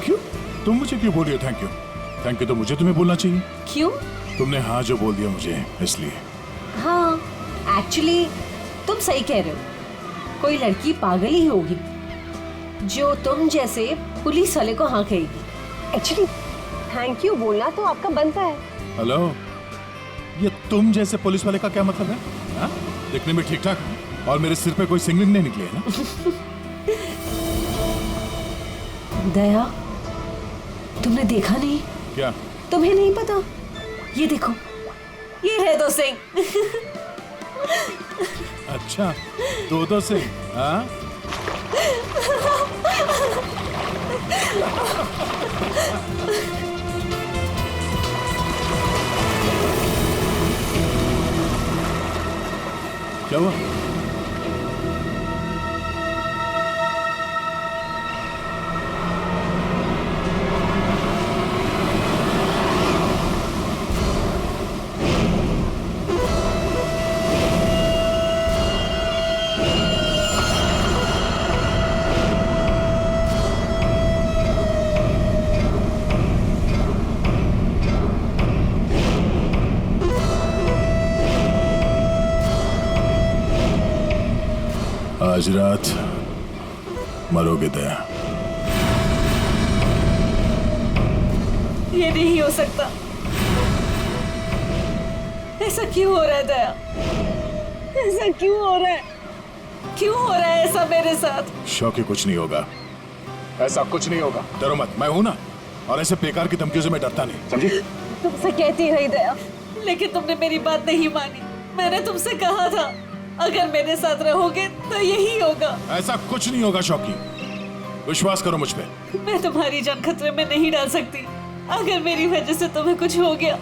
Thank you? तुम मुझे क्यों बोल रही हो थैंक यू? थैंक यू तो मुझे तुम्हें बोलना चाहिए। क्यों? तुमने हाँ जो बोल दिया मुझे इसलिए। हाँ, एक्चुअली तुम सही कह रहे हो। कोई लड़की पागल ही होगी जो तुम जैसे पुलिस वाले को हाँ कहेगी। एक्चुअली थैंक यू बोलना तो आपका बनता है। हेलो, ये तुम जैसे पुलिस वाले का क्या मतलब है? हाँ? दिखने में ठीक ठाक और मेरे सिर पे कोई सिंगलिंग नहीं निकली है ना? दया, तुमने देखा नहीं? क्या? तुम्हें नहीं पता? ये देखो, ये रहे 2 सिंह। अच्छा, 2 से? हाँ? क्या हुआ? आज रात मरोगे दया। ये नहीं हो सकता। ऐसा क्यों हो रहा है दया? ऐसा क्यों हो रहा है? क्यों हो रहा है ऐसा मेरे साथ? शौकी, कुछ नहीं होगा, ऐसा कुछ नहीं होगा। डरो मत, मैं हूं ना, और ऐसे बेकार की धमकियों से मैं डरता नहीं, समझी? तुमसे कहती रही दया, लेकिन तुमने मेरी बात नहीं मानी। मैंने तुमसे कहा था अगर मेरे साथ रहोगे तो यही होगा। ऐसा कुछ नहीं होगा शौकी, विश्वास करो मुझ पे। मैं तुम्हारी जान खतरे में नहीं डाल सकती। अगर मेरी वजह से तुम्हें कुछ हो गया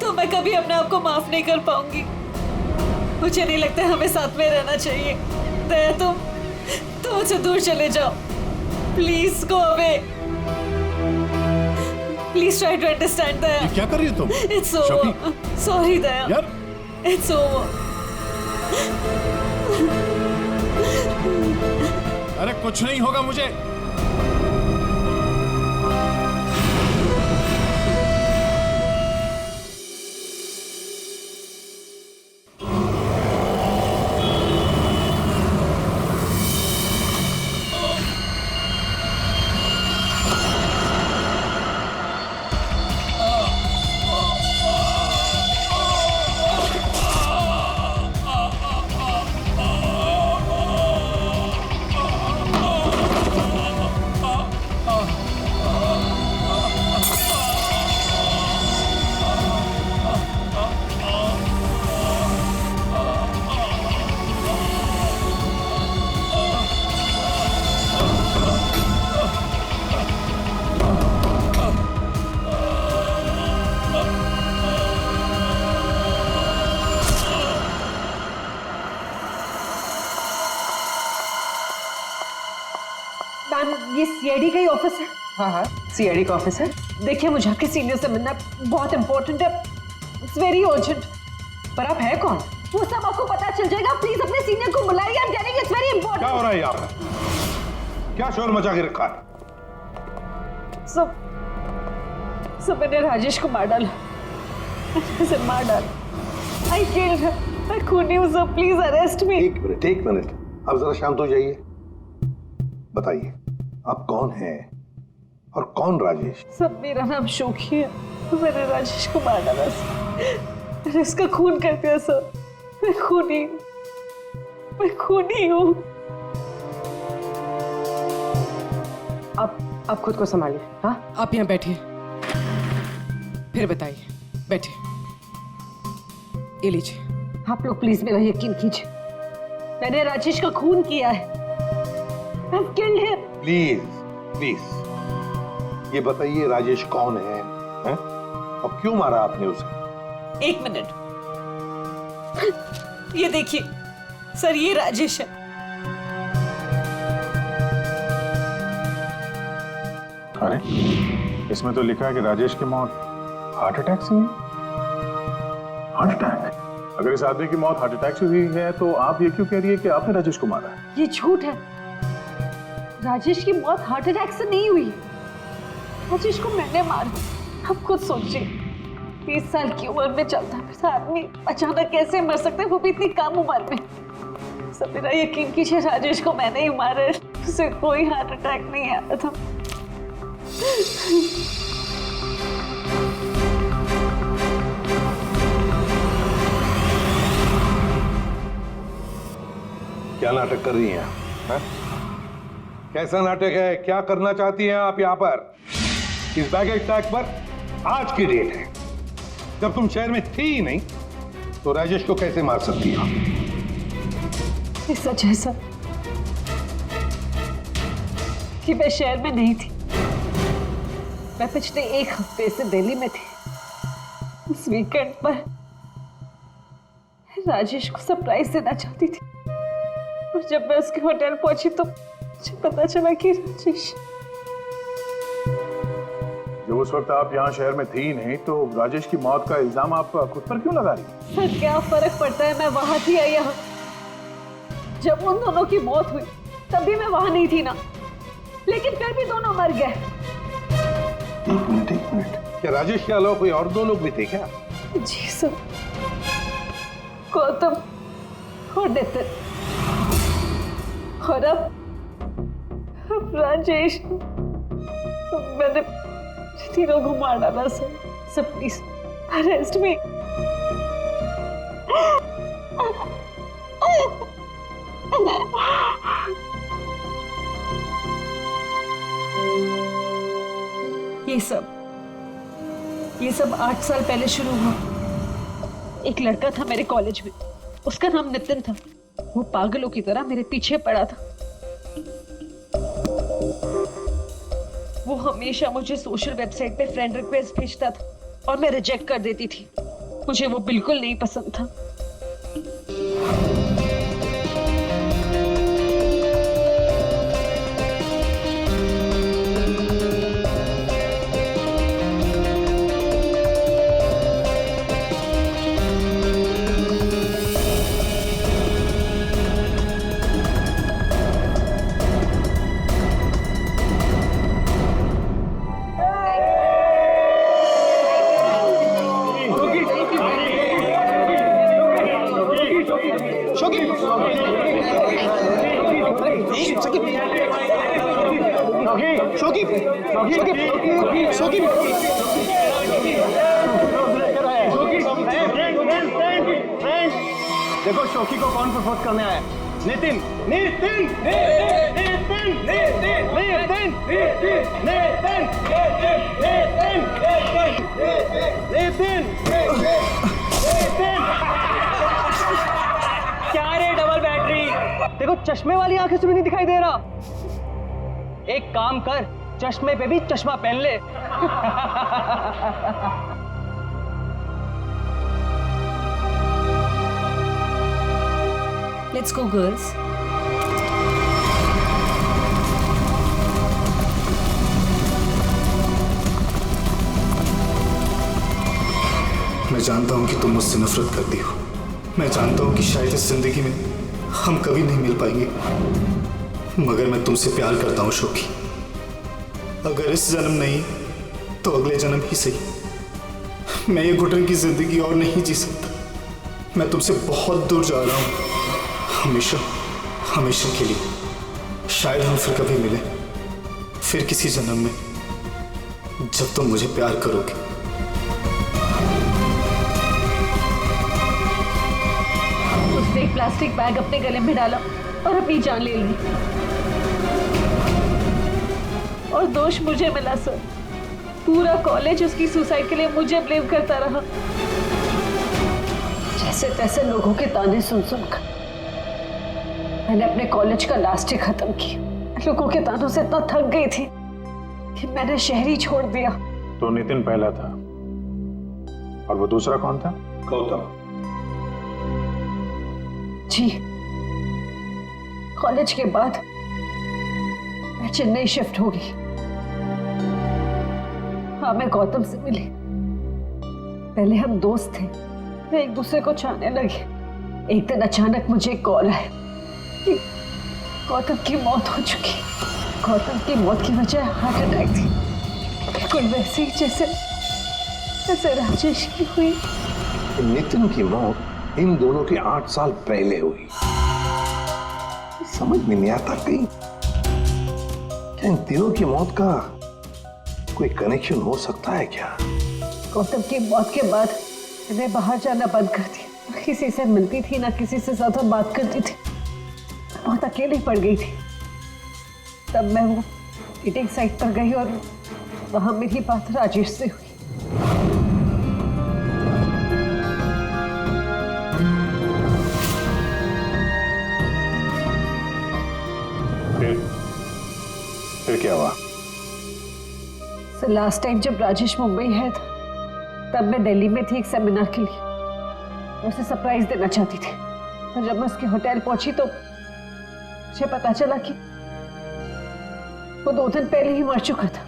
तो मैं कभी अपने आप को माफ नहीं कर पाऊंगी। मुझे नहीं लगता हमें साथ में रहना चाहिए। दया, तुम मुझसे दूर चले जाओ। Please go away. Please try to understand Daya. ये क्या कर रही हो तुम? It's over. सॉरी दया। यार, इट्स ओवर। अरे कुछ नहीं होगा मुझे। मैम, ये सीआईडी का ही ऑफिस है। हाँ, सीआईडी का ऑफिस है। देखिए, मुझे आपके सीनियर से मिलना बहुत इंपॉर्टेंट है। It's very urgent. पर आप है कौन? वो सब आपको पता चल जाएगा। प्लीज अपने सीनियर को बुलाइए। I am telling it's very important. क्या हो रहा है यहाँ पर? क्या शोर मचा के रखा है? सब मैंने राजेश को मार डाला। उसे मार डाला। I killed him. मैं खूनी हूँ सर, प्लीज अरेस्ट मी। एक मिनट, अब जरा शांत हो जाइए। बताइए, आप कौन हैं और कौन राजेश? सब, मेरा नाम शोकी है। मैंने राजेश को मार डाला सर। मैंने उसका खून कर दिया सर। मैं खूनी हूँ। आप खुद को संभालिए। हाँ, आप यहाँ बैठिए, फिर बताइए। बैठिए, ये लीजिए। आप लोग प्लीज मेरा यकीन कीजिए। मैंने राजेश का खून किया है। I've killed him. प्लीज ये बताइए, राजेश कौन है, हैं? और क्यों मारा आपने उसे? 1 मिनट। ये देखिए सर, ये राजेश है। अरे, इसमें तो लिखा है कि राजेश की मौत हार्ट अटैक से हुई। Heart attack? अगर इस आदमी की मौत हार्ट अटैक से हुई है तो आप ये क्यों कह रही है कि आपने राजेश को मारा है? ये झूठ है। राजेश की मौत हार्ट अटैक से नहीं हुई। राजेश को मैंने मारा। आप खुद सोचिए, 30 साल की उम्र में चलता फिरता आदमी अचानक कैसे मर सकता है, वो भी इतनी कम उम्र में। सब मेरा यकीन कीजिए, राजेश को मैंने ही मारा है। उसे कोई हार्ट अटैक नहीं आया था। क्या नाटक कर रही हैं आप? कैसा नाटक है? क्या करना चाहती हैं आप यहाँ पर? इस बैगेज टैग पर आज की डेट है, जब तुम शहर में थी ही नहीं, तो राजेश को कैसे मार सकती हो? ये सच है सर कि मैं शहर में नहीं थी। मैं पिछले 1 हफ्ते से दिल्ली में थी। उस वीकेंड पर राजेश को सरप्राइज देना चाहती थी, और जब मैं उसके होटल पहुंची तो मुझे पता चला कि राजेश। जब उस वक्त आप यहाँ शहर में थी ही नहीं, तो राजेश की मौत का इल्जाम आप खुद पर क्यों लगा रही हैं? सर क्या फर्क पड़ता है, मैं वहां थी या यहाँ। जब उन दोनों की मौत हुई तब भी मैं वहां नहीं थी ना, लेकिन फिर भी दोनों मर गए। एक मिनट, क्या राजेश के अलावा कोई और 2 लोग भी थे क्या? जी सर, गौतम और नितिन, और अब राजेश। तो मैंने तीनों को मार डाला सर। सर प्लीज अरेस्ट मी। ये सब 8 साल पहले शुरू हुआ। एक लड़का था मेरे कॉलेज में, उसका नाम नितिन था। वो पागलों की तरह मेरे पीछे पड़ा था। वो हमेशा मुझे सोशल वेबसाइट पे फ्रेंड रिक्वेस्ट भेजता था और मैं रिजेक्ट कर देती थी। मुझे वो बिल्कुल नहीं पसंद था। देखो शोकी को कौन प्रपोज करने आया? नितिन नितिन नितिन नितिन नितिन नितिन नितिन नितिन। क्या रे डबल बैटरी? देखो चश्मे वाली आंखें से भी नहीं दिखाई दे रहा। एक काम कर, चश्मे पे भी चश्मा पहन ले। Let's go, girls. मैं जानता हूं कि तुम मुझसे नफरत करती हो। मैं जानता हूं कि शायद इस जिंदगी में हम कभी नहीं मिल पाएंगे, मगर मैं तुमसे प्यार करता हूं शोकी। अगर इस जन्म नहीं तो अगले जन्म ही सही। मैं ये घुटन की जिंदगी और नहीं जी सकता। मैं तुमसे बहुत दूर जा रहा हूं, हमेशा हमेशा के लिए। शायद हम फिर कभी मिले, फिर किसी जन्म में, जब तुम मुझे प्यार करोगे। उसने एक प्लास्टिक बैग अपने गले में डाला और अपनी जान ले ली, और दोष मुझे मिला सर। पूरा कॉलेज उसकी सुसाइड के लिए मुझे ब्लेम करता रहा। जैसे तैसे लोगों के ताने सुन सुनकर मैंने अपने कॉलेज का लास्ट ईयर खत्म किया। लोगों के तानों से इतना थक गई थी कि मैंने शहर ही छोड़ दिया। तो नितिन पहला था, और वो दूसरा कौन था? गौतम। जी, कॉलेज के बाद मैं चेन्नई शिफ्ट हो गई। हाँ, मैं गौतम से मिली। पहले हम दोस्त थे, मैं एक दूसरे को चाहने लगे। एक दिन अचानक मुझे कॉल आया कि गौतम की मौत हो चुकी। गौतम की मौत की वजह हार्ट अटैक थी। बिल्कुल वैसे ही जैसे जैसे राजेश की हुई। नितिन की मौत इन दोनों के 8 साल पहले हुई। समझ में नहीं आता कहीं क्या इन तीनों की मौत का कोई कनेक्शन हो सकता है क्या? गौतम की मौत के बाद मैं बाहर जाना बंद कर दिया। ना किसी से मिलती थी, ना किसी से ज्यादा बात करती थी। बहुत अकेली पड़ गई थी। तब मैं वो मीटिंग साइट पर गई और वहां मेरी बात राजेश से हुई। फिर क्या हुआ? लास्ट टाइम जब राजेश मुंबई है था, तब मैं दिल्ली में थी एक सेमिनार के लिए। मैं उसे सरप्राइज देना चाहती थी। और जब मैं उसके होटल पहुंची तो मुझे पता चला कि वो 2 दिन पहले ही मर चुका था।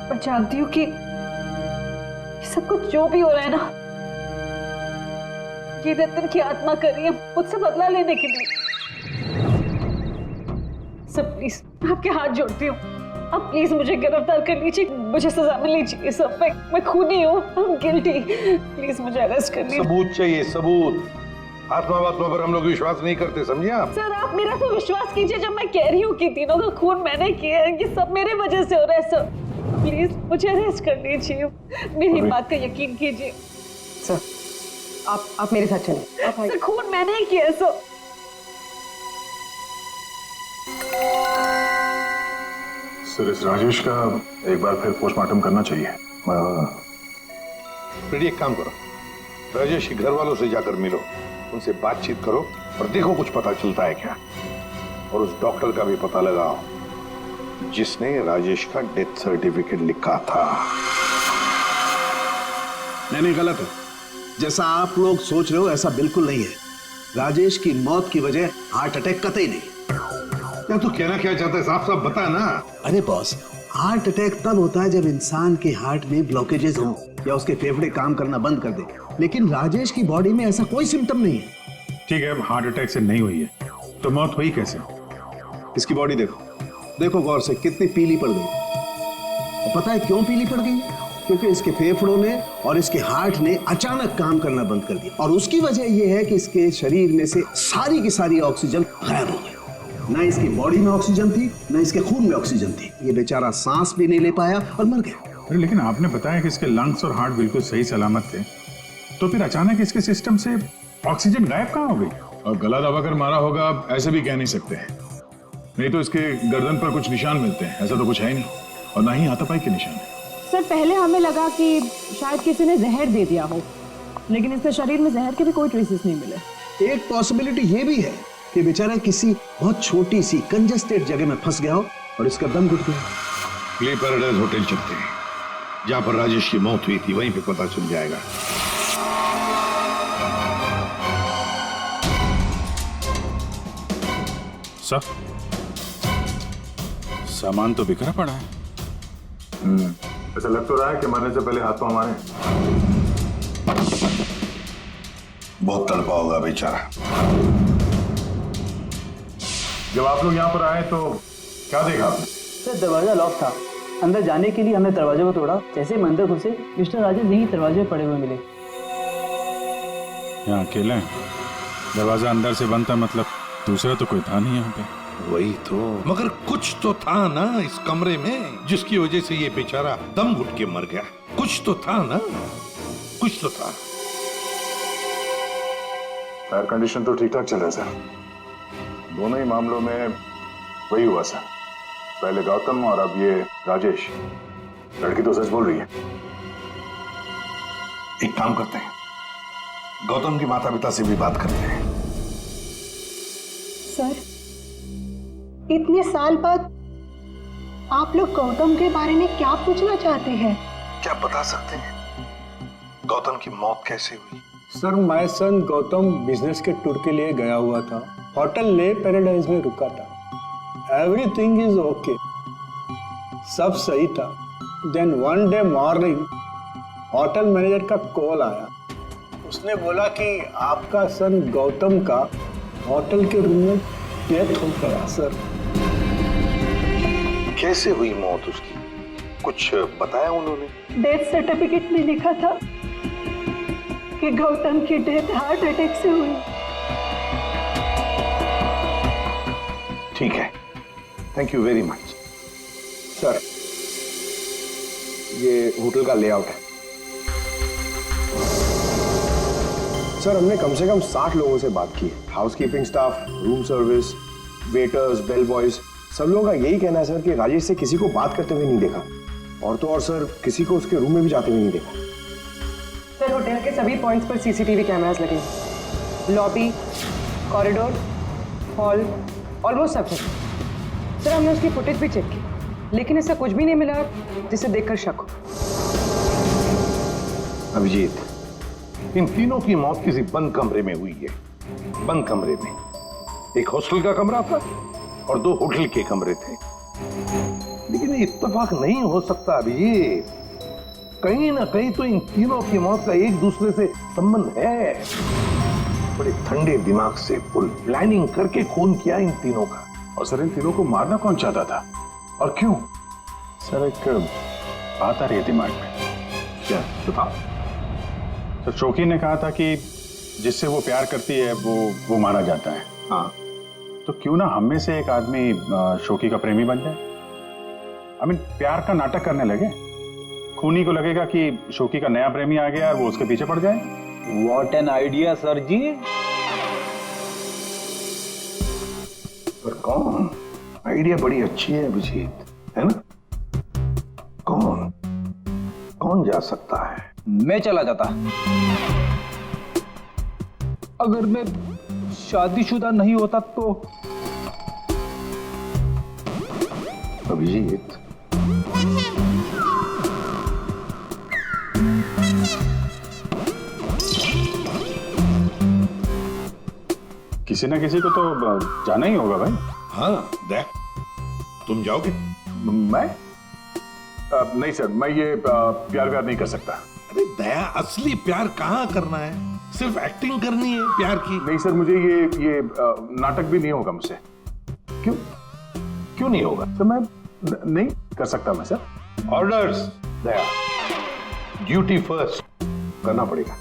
मैं जानती हूँ कि सब कुछ जो भी हो रहा है ना, ये नितिन की आत्मा कर रही है मुझसे बदला लेने के लिए। सब प्लीज आपके हाथ जोड़ती हूँ, आप प्लीज मुझे गिरफ्तार कर लीजिए, मुझे सजा मिलनी चाहिए। सब मैं खूनी हूँ, I'm guilty। प्लीज मुझे अरेस्ट कर लीजिए। सबूत चाहिए, सबूत। आत्मा वात्मा पर हम लोग विश्वास नहीं करते, समझे आप? सर आप मेरा तो विश्वास कीजिए, जब मैं कह रही हूँ कि तीनों का खून मैंने किया है, ये सब मेरे वजह से हो रहा है। सर प्लीज मुझे अरेस्ट कर लीजिए, मेरी बात का यकीन कीजिए। सर आप मेरे साथ चलें। सर खून मैंने ही किया है सर। सर इस राजेश का एक बार फिर पोस्टमार्टम करना चाहिए। फिर एक काम करो, राजेश के घर वालों से जाकर मिलो, उनसे बातचीत करो और देखो कुछ पता चलता है क्या। और उस डॉक्टर का भी पता लगाओ जिसने राजेश का डेथ सर्टिफिकेट लिखा था। नहीं, गलत है। जैसा आप लोग सोच रहे हो ऐसा बिल्कुल नहीं है। राजेश की मौत की वजह हार्ट अटैक कतई नहीं। या तो कहना क्या चाहता है, साफ साफ बता ना। अरे बॉस, हार्ट अटैक तब होता है जब इंसान के हार्ट में ब्लॉकेजेस हो या उसके फेफड़े काम करना बंद कर दे। लेकिन राजेश की बॉडी में ऐसा कोई सिम्टम नहीं है। ठीक है, अब हार्ट अटैक से नहीं हुई है तो मौत हुई कैसे? इसकी बॉडी देखो गौर से, कितनी पीली पड़ गई। और पता है क्यों पीली पड़ गई? क्योंकि इसके फेफड़ों ने और इसके हार्ट ने अचानक काम करना बंद कर दिया। और उसकी वजह यह है कि इसके शरीर में से सारी की सारी ऑक्सीजन गायब हो गई। ना इसकी बॉडी में ऑक्सीजन थी, ना इसके खून में ऑक्सीजन थी। ये बेचारा सांस भी नहीं ले पाया और मर गया। अरे लेकिन आपने बताया कि इसके लंग्स और हार्ट बिल्कुल सही सलामत थे, तो फिर अचानक इसके सिस्टम से ऑक्सीजन गायब कहाँ हो गई? और गला दबाकर मारा होगा, आप ऐसे भी कह नहीं सकते हैं। नहीं तो इसके गर्दन पर कुछ निशान मिलते हैं, ऐसा तो कुछ है ही नहीं, और ना ही हाथापाई के निशान है। सर पहले हमें लगा कि शायद किसी ने जहर दे दिया हो, लेकिन इसके शरीर में जहर के भी कोई ट्रेसेस नहीं मिले। एक पॉसिबिलिटी ये भी है कि बेचारा किसी बहुत छोटी सी कंजेस्टेड जगह में फंस गया हो और इसका दम घुट गया। प्ले पैराडाइज होटल चलते हैं, जहां पर राजेश की मौत हुई थी, वहीं पे पता चल जाएगा। सब सामान तो बिखरा पड़ा है। ऐसा लग तो रहा है कि मरने से पहले हाथ पांव मारे। बहुत तड़पा होगा बेचारा। जब आप लोग यहाँ पर आए तो क्या देखा आपने? सर दरवाजा लॉक था। अंदर जाने के लिए हमने दरवाजे को तोड़ा। जैसे हम अंदर घुसे, मिस्टर राजेश यहीं दरवाजे पर पड़े हुए मिले। यहाँ अकेले हैं, दरवाजा अंदर से बंद था, मतलब दूसरा तो कोई था नहीं यहाँ पे। वही तो, मगर कुछ तो था ना इस कमरे में जिसकी वजह से ये बेचारा दम घुट के मर गया। कुछ तो था ना, कुछ तो था। फायर कंडीशन तो ठीक ठाक चल रहा है सर। दोनों ही मामलों में वही हुआ सर, पहले गौतम और अब ये राजेश। लड़की तो सच बोल रही है। एक काम करते हैं, गौतम के माता पिता से भी बात करते हैं। सर इतने साल बाद आप लोग गौतम के बारे में क्या पूछना चाहते हैं? क्या बता सकते हैं गौतम की मौत कैसे हुई? Sir my son Gautam business के टूर के लिए गया हुआ था। होटल ले पैराडाइज में रुका था। एवरीथिंग इज ओके, सब सही था। Then one day morning hotel manager का कॉल आया। उसने बोला कि आपका सन गौतम का होटल के रूम में डेथ हो गया सर। कैसे हुई मौत उसकी, कुछ बताया उन्होंने? डेथ सर्टिफिकेट में लिखा था कि गौतम की डेथ हार्ट अटैक से हुई। ठीक है, thank you very much. Sir, ये होटल का लेआउट है। सर, हमने कम से कम 60 लोगों से बात की है। Housekeeping staff, room service, waiters, bell boys, सब लोगों का यही कहना है सर कि राजेश से किसी को बात करते हुए नहीं देखा, और तो और सर किसी को उसके रूम में भी जाते हुए नहीं देखा। सर, होटल के सभी पॉइंट्स पर सीसीटीवी कैमरास लगे हैं। लॉबी, कॉरिडोर, हॉल, ऑलमोस्ट सब है। सर, हमने उसकी फुटेज भी चेक की, लेकिन ऐसा कुछ भी नहीं मिला जिसे देखकर शक हो। अभिजीत, इन तीनों की मौत किसी बंद कमरे में हुई है। बंद कमरे में एक हॉस्टल का कमरा था और 2 होटल के कमरे थे। लेकिन इत्तेफाक नहीं हो सकता अभिजीत, कहीं ना कहीं तो इन तीनों की मौत का एक दूसरे से संबंध है। बड़े ठंडे दिमाग से फुल प्लानिंग करके खून किया इन तीनों का। और सर, इन तीनों को मारना कौन चाहता था और क्यों? सर, एक बात आ रही है दिमाग में। क्या बताओ? सर, शोकी ने कहा था कि जिससे वो प्यार करती है वो मारा जाता है। हाँ, तो क्यों ना हम में से एक आदमी शोकी का प्रेमी बन जाए। प्यार का नाटक करने लगे। खूनी को लगेगा कि शोकी का नया प्रेमी आ गया और वो उसके पीछे पड़ जाए। व्हाट एन आइडिया सर जी। पर कौन? आइडिया बड़ी अच्छी है अभिजीत, है ना? कौन जा सकता है? मैं चला जाता। अगर मैं शादीशुदा नहीं होता तो। अभिजीत, किसी ना किसी को तो जाना ही होगा भाई। हाँ, देख, तुम जाओगे? मैं नहीं सर, मैं ये प्यार नहीं कर सकता। अरे दया, असली प्यार कहाँ करना है? सिर्फ एक्टिंग करनी है प्यार की। नहीं सर, मुझे ये नाटक भी नहीं होगा मुझसे। क्यों नहीं होगा? सर, मैं नहीं कर सकता मैं सर। ऑर्डर्स दया, ड्यूटी फर्स्ट करना पड़ेगा।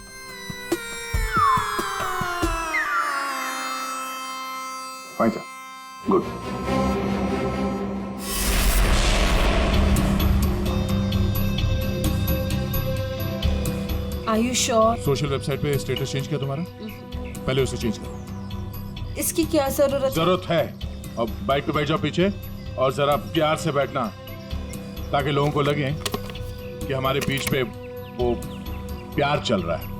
Fine sir, good. Are you sure? Social website पे स्टेटस चेंज किया तुम्हारा? पहले उसे चेंज करो। इसकी क्या जरूरत है? अब बाइक पे बैठ जाओ पीछे और जरा प्यार से बैठना, ताकि लोगों को लगे कि हमारे बीच पे वो प्यार चल रहा है।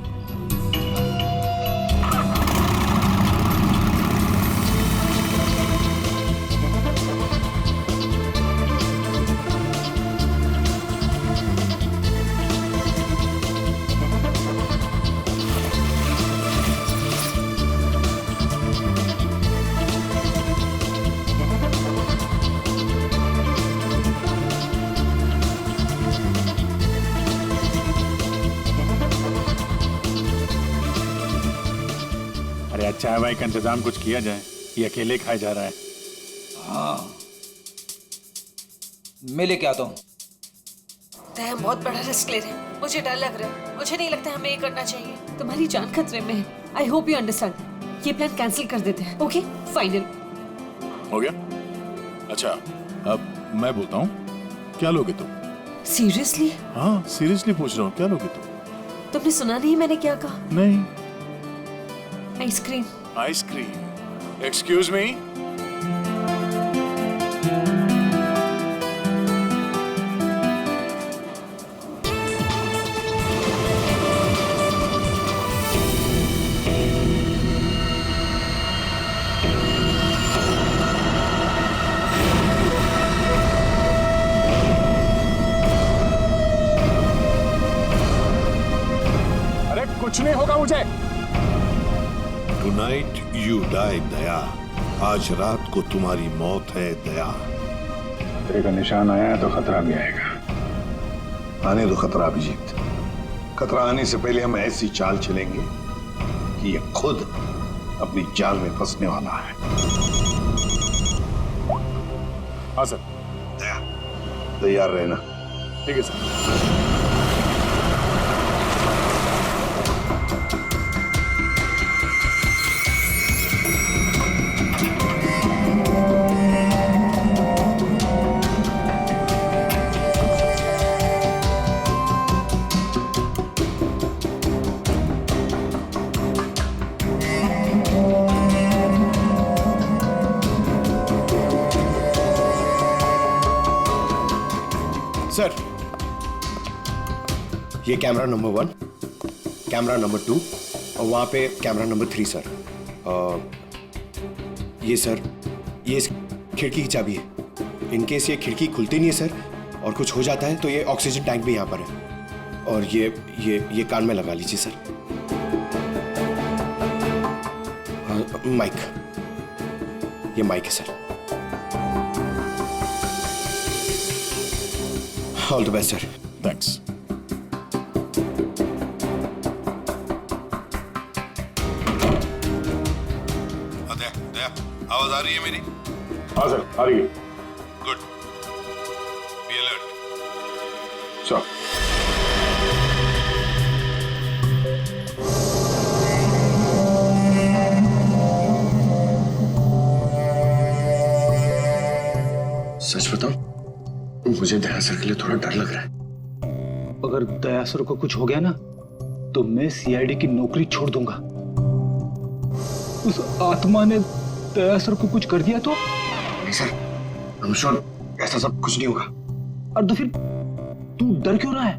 चाय वाय का इंतजाम कुछ किया जाए, ये अकेले खाया जा रहा है। हाँ, मैं लेके आता हूँ। हम बहुत बड़ा रिस्क ले रहे हैं, मुझे डर लग रहा है। मुझे नहीं लगता हमें ये करना चाहिए। तुम्हारी जान खतरे में है। I hope you understand. ये प्लान कैंसिल कर देते हैं। ओके, फाइनल हो गया? अच्छा, अब मैं बोलता हूँ, क्या लोगे तुम? सीरियसली? हाँ, सीरियसली पूछ रहा हूँ, क्या लोगे तुम? तुमने सुना नहीं मैंने क्या कहा? नहीं। आइसक्रीम। आइसक्रीम? Excuse me? अरे कुछ नहीं होगा मुझे। Tonight you die, दया। आज रात को तुम्हारी मौत है दया। खतरे का निशान आया है तो खतरा भी आएगा। आने दो खतरा अभिजीत। खतरा आने से पहले हम ऐसी चाल चलेंगे कि ये खुद अपनी जाल में फंसने वाला है। हाँ सर। दया, तैयार रहना। ठीक है सर। सर, ये कैमरा नंबर 1, कैमरा नंबर 2 और वहाँ पे कैमरा नंबर 3 सर। ये सर, ये इस खिड़की की चाबी है। इन केस ये खिड़की खुलती नहीं है सर और कुछ हो जाता है तो ये ऑक्सीजन टैंक भी यहाँ पर है। और ये कान में लगा लीजिए सर। माइक, ये माइक है sir. All the best sir. Thanks. Daya, आवाज आ रही है मेरी? हाँ सर, आ रही है। Good, be alert. श्योर। सच बताऊं, मुझे दया सर के लिए थोड़ा डर लग रहा है। अगर दया सर को कुछ हो गया ना तो मैं सीआईडी की नौकरी छोड़ दूंगा। उस आत्मा ने दया सर को कुछ कर दिया तो? नहीं सर, आई एम श्योर ऐसा सब कुछ नहीं होगा। और तो फिर तू डर क्यों रहा है?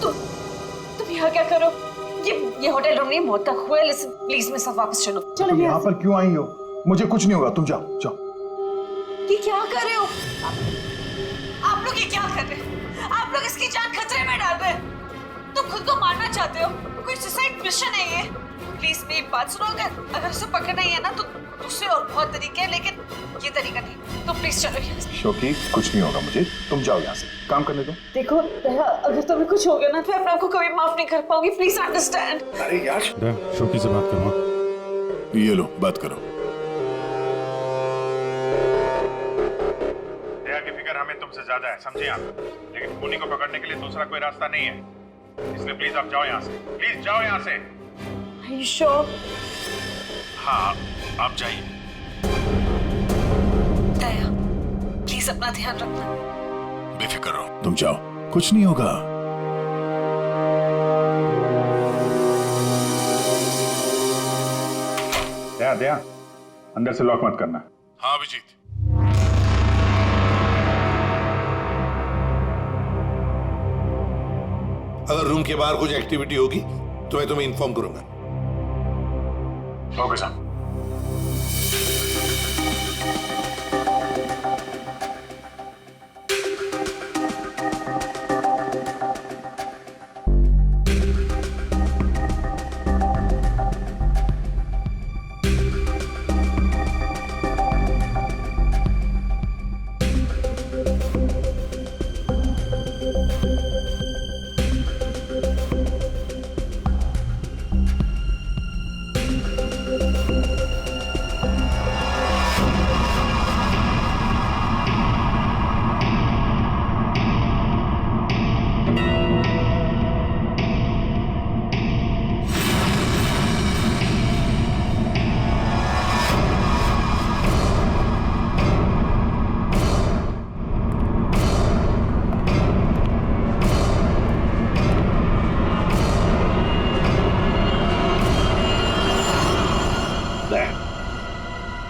तुम यहाँ क्या करो? ये होटल रूम नहीं, मौत का हुआ है। लिसन प्लीज मेरे साथ वापस चलो। तुम यहाँ पर क्यों आई हो? मुझे कुछ नहीं होगा, तुम जाओ जाओ। ये क्या कर रहे हो आप लोग? ये क्या कर रहे हो आप लोग? इसकी जान खतरे में डाल रहे हैं। तुम खुद को मारना चाहते हो? कोई सुसाइड मिशन है ये? प्लीज मेरी बात सुनो। अगर उसे पकड़ना ही है ना तो दूसरे और बहुत तरीके हैं, लेकिन ये तरीका नहीं। तो प्लीज चलो यहाँ से। शोकी, कुछ नहीं होगा मुझे, तुम जाओ यहाँ से, काम करने दो। देखो अगर तुम्हें कुछ हो गया ना तो मैं अपने आप को कभी माफ नहीं कर पाऊंगी। Please understand. अरे यार, शोकी से बात करो। ये लो, बात करो। दया की फिक्र हमें तुमसे ज्यादा है, समझे आप? लेकिन खूनी को पकड़ने के लिए दूसरा कोई रास्ता नहीं है, इसलिए प्लीज आप जाओ यहाँ से। प्लीज जाओ यहाँ से। Are you sure? हाँ, आप जाइए। दया, प्लीज अपना ध्यान रखना। बेफिक्र रहो, तुम जाओ, कुछ नहीं होगा। दया, अंदर से लॉक मत करना। हाँ अभिजीत। अगर रूम के बाहर कुछ एक्टिविटी होगी तो मैं तुम्हें इन्फॉर्म करूंगा। ओके साहब।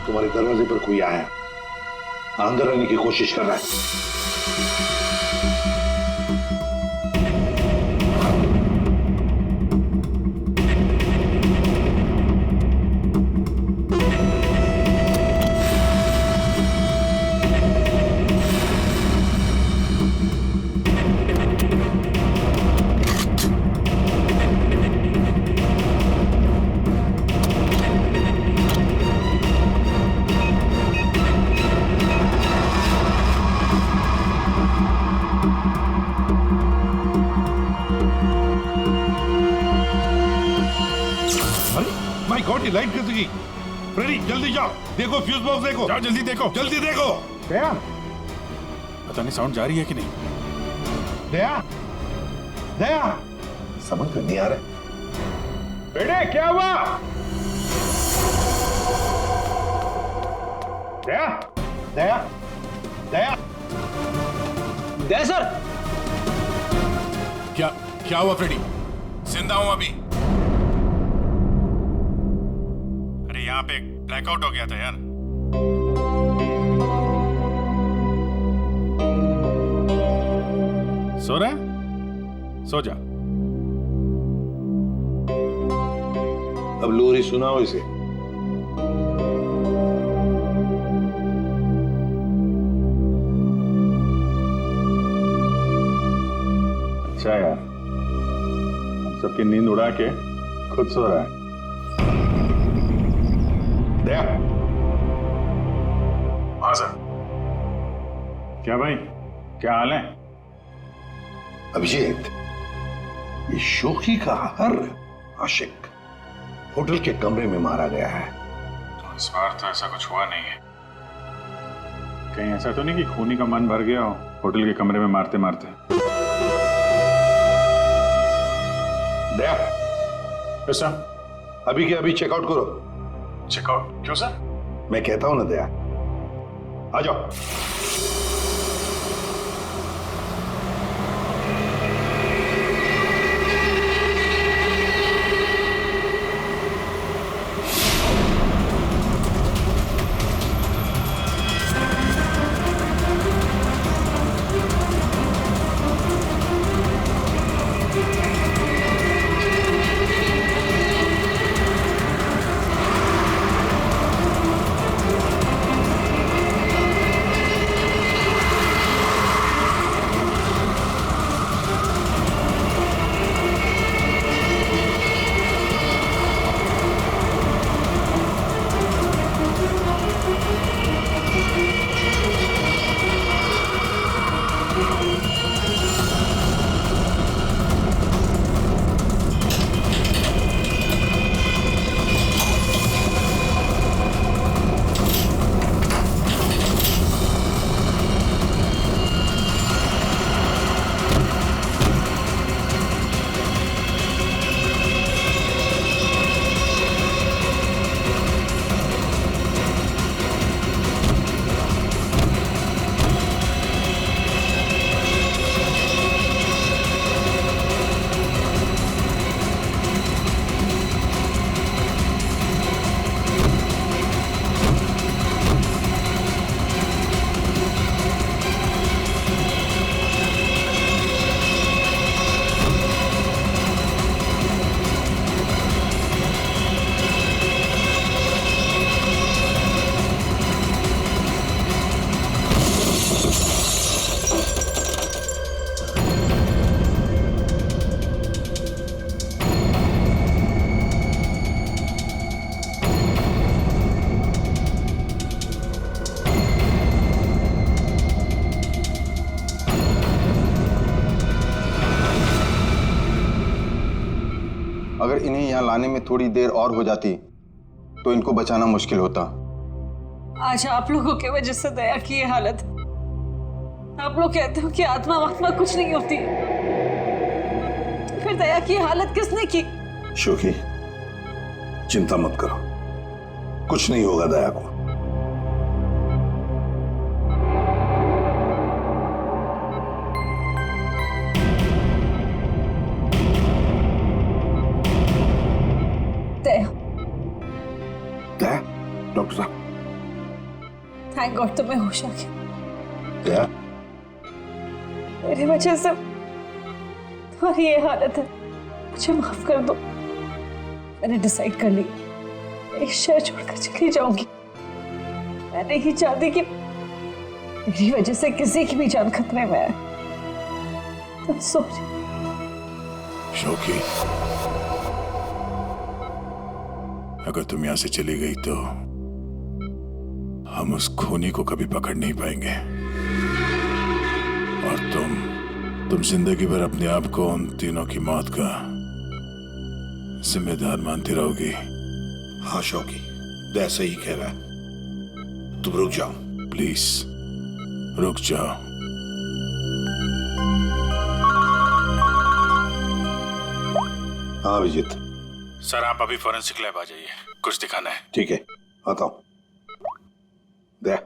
तुम्हारे दरवाजे पर कोई आया, अंदर आने की कोशिश कर रहा है। माय गॉड, ये लाइट कर दी। फ्रेडी जल्दी जाओ, देखो फ्यूज बॉक्स देखो, जाओ जल्दी देखो। जल्दी देखो। दया, पता नहीं साउंड जा रही है कि नहीं। दया, दया, समझ में नहीं आ रहा। बेटे क्या हुआ? दया, दया, दया, दया सर। क्या हुआ फ्रेडी? जिंदा हूं अभी। अरे यहाँ पे ब्लैकआउट हो गया था यार। सो रहा है? सो जा। अब लोरी सुनाओ इसे। अच्छा यार, हम सबकी नींद उड़ा के खुद सो रहा है। दया, हाँ सर। क्या भाई, क्या हाल है? अभिजीत, ये शोखी का हर आशिक होटल के कमरे में मारा गया है। तो इस बार तो ऐसा कुछ हुआ नहीं है। कहीं ऐसा तो नहीं कि खूनी का मन भर गया हो होटल के कमरे में मारते मारते। दया, ऐसा अभी के अभी चेकआउट करो। चेकआउट? क्यों सर? मैं कहता हूं ना दया, आ जाओ। अगर इन्हें यहाँ लाने में थोड़ी देर और हो जाती तो इनको बचाना मुश्किल होता। आज आप लोगों की वजह से दया की ये हालत। आप लोग कहते हो कि आत्मा वात्मा कुछ नहीं होती, फिर दया की हालत किसने की? शोकी, चिंता मत करो, कुछ नहीं होगा दया को। दया, दया, डॉक्टर साहब। थैंक गॉड तुम्हें होश आ गया। दया, मेरी वजह से तुम्हारी ये हालत है, मुझे माफ कर दो। मैंने डिसाइड कर लिया, इस शहर छोड़कर चली जाऊंगी। मैं नहीं चाहती कि मेरी वजह से किसी की भी जान खतरे में आए। तुम सोच। शोकी, अगर तुम यहां से चली गई तो हम उस खूनी को कभी पकड़ नहीं पाएंगे और तुम जिंदगी भर अपने आप को उन तीनों की मौत का जिम्मेदार मानती रहोगी। हाँ शौकी, ऐसा ही कह रहा है। तुम रुक जाओ प्लीज, रुक जाओ। हाँ अभिजीत। सर आप अभी फॉरेंसिक लैब आ जाइए, कुछ दिखाना है। ठीक है, आता हूं। दया,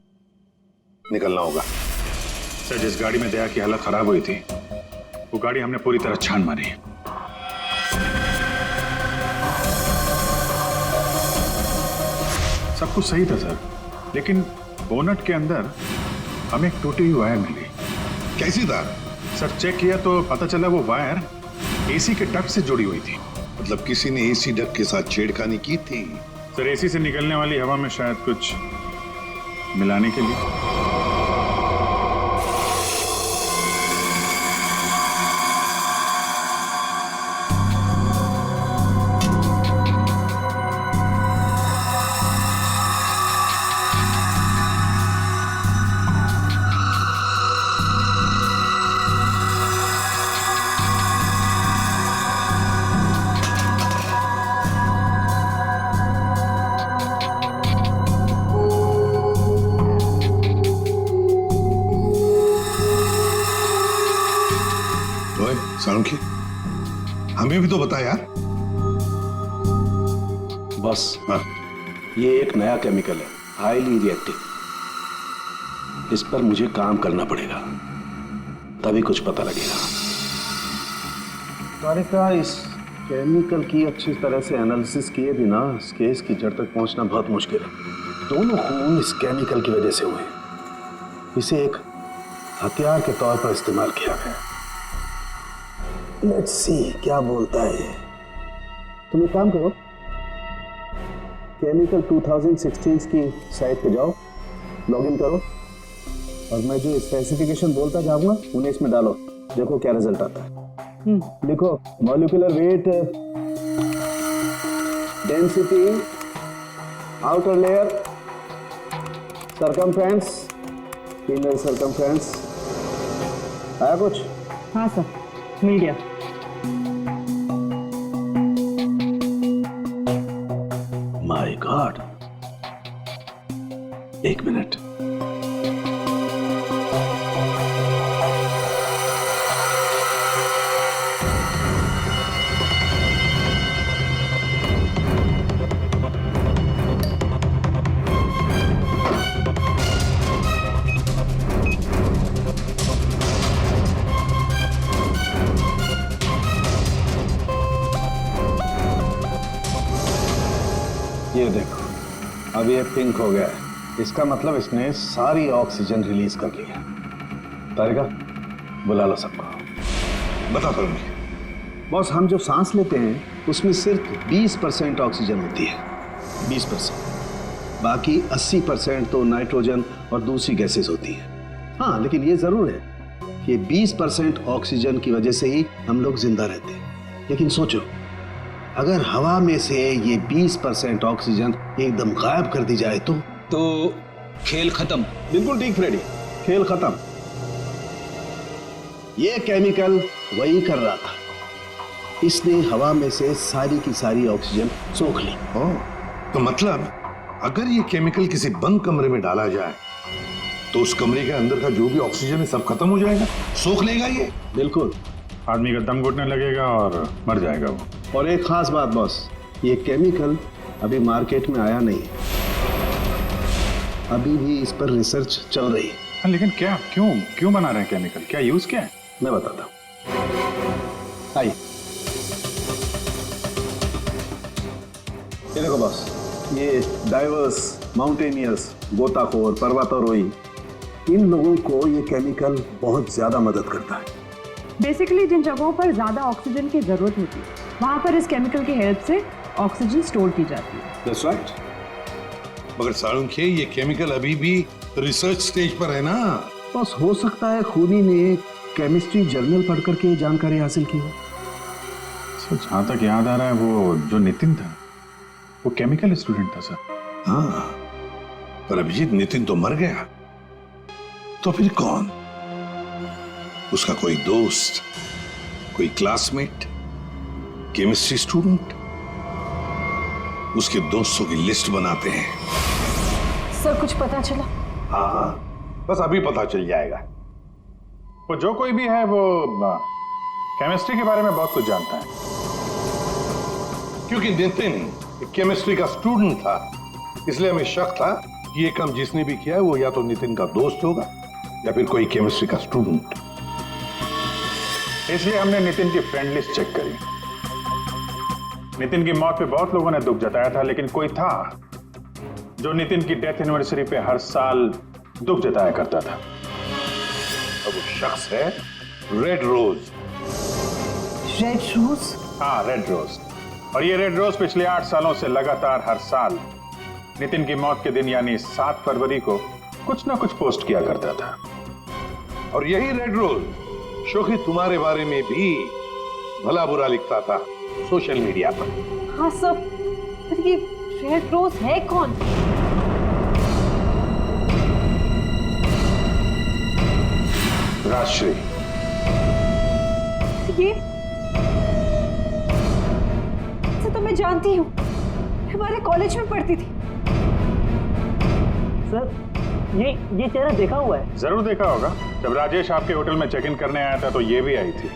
निकलना होगा। सर जिस गाड़ी में दया की हालत खराब हुई थी, वो गाड़ी हमने पूरी तरह छान मारी। सब कुछ सही था सर, लेकिन बोनट के अंदर हमें एक टूटी हुई वायर मिली। कैसी था? सर चेक किया तो पता चला वो वायर एसी के डक्ट से जुड़ी हुई थी। मतलब किसी ने एसी डक्ट के साथ छेड़खानी की थी? सर एसी से निकलने वाली हवा में शायद कुछ मिलाने के लिए। सालुंखे, हमें भी तो बता यार। बस हाँ, ये एक नया केमिकल है, हाईली रिएक्टिव। इस पर मुझे काम करना पड़ेगा, तभी कुछ पता लगेगा। तारिका, इस केमिकल की अच्छी तरह से एनालिसिस किए बिना इस केस की जड़ तक पहुंचना बहुत मुश्किल है। दोनों खून इस केमिकल की वजह से हुए। इसे एक हथियार के तौर पर इस्तेमाल किया गया। लेट्स सी क्या बोलता है। तुम एक काम करो, केमिकल 2016 की साइट पे जाओ, लॉगिन करो और मैं जो स्पेसिफिकेशन बोलता जाऊंगा उन्हें इसमें डालो, देखो क्या रिजल्ट आता है। लिखो molecular weight, density, outer layer, circumference, inner circumference. आया कुछ? हाँ सर, मिल गया। माय गॉड, एक मिनट। ये देखो, अब ये पिंक हो गया है। इसका मतलब इसने सारी ऑक्सीजन रिलीज कर ली है। तारिका, बुला लो सबको। बता करो। बॉस, हम जो सांस लेते हैं उसमें सिर्फ 20% ऑक्सीजन होती है, 20%। बाकी 80% तो नाइट्रोजन और दूसरी गैसेस होती है। हाँ, लेकिन ये जरूर है कि 20% ऑक्सीजन की वजह से ही हम लोग जिंदा रहते हैं। लेकिन सोचो, अगर हवा में से ये 20% ऑक्सीजन एकदम गायब कर दी जाए तो खेल खत्म। बिल्कुल ठीक फ्रेडी, खेल खत्म। ये केमिकल वही कर रहा था। इसने हवा में से सारी की सारी ऑक्सीजन सोख ली। तो मतलब अगर ये केमिकल किसी बंद कमरे में डाला जाए तो उस कमरे के अंदर का जो भी ऑक्सीजन है सब खत्म हो जाएगा, सोख लेगा ये। बिल्कुल, आदमी का दम घुटने लगेगा और मर जाएगा वो। और एक खास बात बॉस, ये केमिकल अभी मार्केट में आया नहीं है, अभी भी इस पर रिसर्च चल रही है। हाँ, लेकिन क्या, क्यों बना रहे हैं केमिकल? क्या यूज क्या है? मैं बताता हूँ, आइए। ये देखो बॉस, ये डाइवर्स माउंटेनियर्स, गोताखोर, पर्वतारोही, इन लोगों को ये केमिकल बहुत ज्यादा मदद करता है। बेसिकली जिन जगहों पर ज्यादा ऑक्सीजन की जरूरत होती है वहां पर इस केमिकल की हेल्प से ऑक्सीजन स्टोर की जाती है। That's right. मगर सालुंखे, ये केमिकल अभी भी रिसर्च स्टेज पर है ना। बस हो सकता है खूनी ने केमिस्ट्री जर्नल पढ़ करके जानकारी हासिल की हो। सर जहां तक याद आ रहा है वो जो नितिन था वो केमिकल स्टूडेंट था सर। हाँ, पर अभिजीत, नितिन तो मर गया, तो फिर कौन? उसका कोई दोस्त, कोई क्लासमेट, केमिस्ट्री स्टूडेंट? उसके दोस्तों की लिस्ट बनाते हैं। सर कुछ पता चला? हाँ, बस अभी पता चल जाएगा। वो जो कोई भी है वो केमिस्ट्री के बारे में बहुत कुछ जानता है। क्योंकि नितिन केमिस्ट्री का स्टूडेंट था, इसलिए हमें शक था कि ये काम जिसने भी किया है वो या तो नितिन का दोस्त होगा या फिर कोई केमिस्ट्री का स्टूडेंट। इसलिए हमने नितिन की फ्रेंड लिस्ट चेक करी। नितिन की मौत पे बहुत लोगों ने दुख जताया था, लेकिन कोई था जो नितिन की डेथ एनिवर्सरी पे हर साल दुख जताया करता था। अब वो शख्स है रेड रोज। Red rose? हाँ, रेड रोज। और ये रेड रोज पिछले 8 सालों से लगातार हर साल नितिन की मौत के दिन यानी 7 फरवरी को कुछ ना कुछ पोस्ट किया करता था। और यही रेड रोज शोखी तुम्हारे बारे में भी भला बुरा लिखता था सोशल मीडिया पर। हाँ सर, पर ये रेड रोज है कौन? राजश्री। ये तो मैं जानती हूँ, हमारे कॉलेज में पढ़ती थी। सर ये चेहरा देखा हुआ है। जरूर देखा होगा। जब राजेश आपके होटल में चेक इन करने आया था तो ये भी आई थी,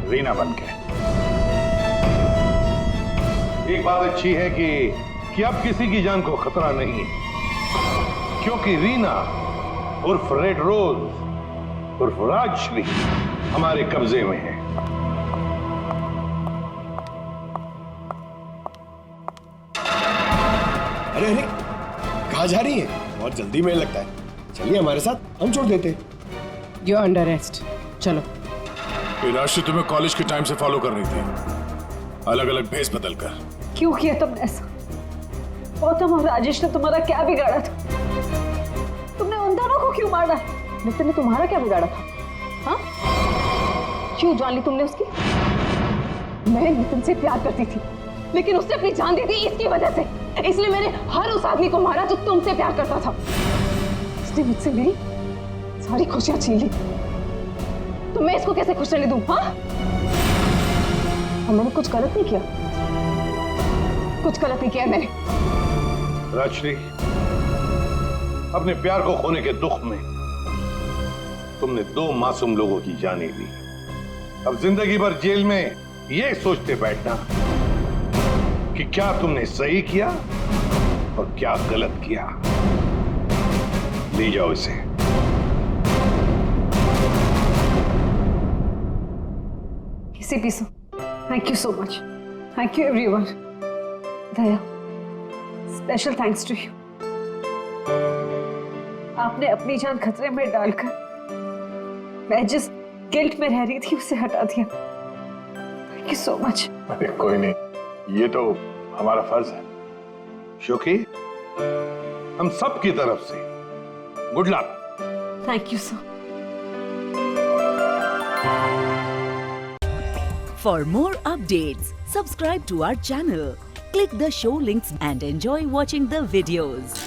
रीना बनके। एक बात अच्छी है कि अब किसी की जान को खतरा नहीं है, क्योंकि रीना उर्फ रेड रोज उर्फ राजश्री हमारे कब्जे में है। अरे अरे, कहाँ जा रही है? बहुत जल्दी में लगता है। चलिए हमारे साथ, हम छोड़ देते। यू अंडर अरेस्ट, चलो। ये राशि तुम्हें कॉलेज के टाइम से फॉलो कर रही थी, अलग अलग भेस बदल कर। क्यों किया तुमने ऐसा? गौतम और राजेश ने तुम्हारा क्या बिगाड़ा था? तुमने उन दोनों को क्यों मारा? नितिन ने तुम्हारा क्या बिगाड़ा था? हाँ? क्यों जान ली तुमने उसकी? मैं नितिन से प्यार करती थी, लेकिन उसने अपनी जान दी थी इसकी वजह से। इसलिए मैंने हर उस आदमी को मारा जो तुमसे प्यार करता था। उसने मुझसे मेरी सारी खुशियां छीन ली, तो मैं इसको कैसे खुश रहने दूं? हाँ? और मैंने कुछ गलत नहीं किया, कुछ गलत नहीं किया मैंने। राजश्री, अपने प्यार को खोने के दुख में तुमने 2 मासूम लोगों की जानें ली। अब जिंदगी भर जेल में ये सोचते बैठना कि क्या तुमने सही किया और क्या गलत किया। ले जाओ इसे। किसी भी so, thank you so much. Thank you everyone. Daya, special thanks to you. आपने अपनी जान खतरे में डालकर मैं जिस गिल्ट में रह रही थी उसे हटा दिया। Thank you so much. अरे कोई नहीं, ये तो हमारा फर्ज है। शोकी, हम सब की तरफ से good luck. Thank you sir. For more updates, subscribe to our channel, click the show links and enjoy watching the videos.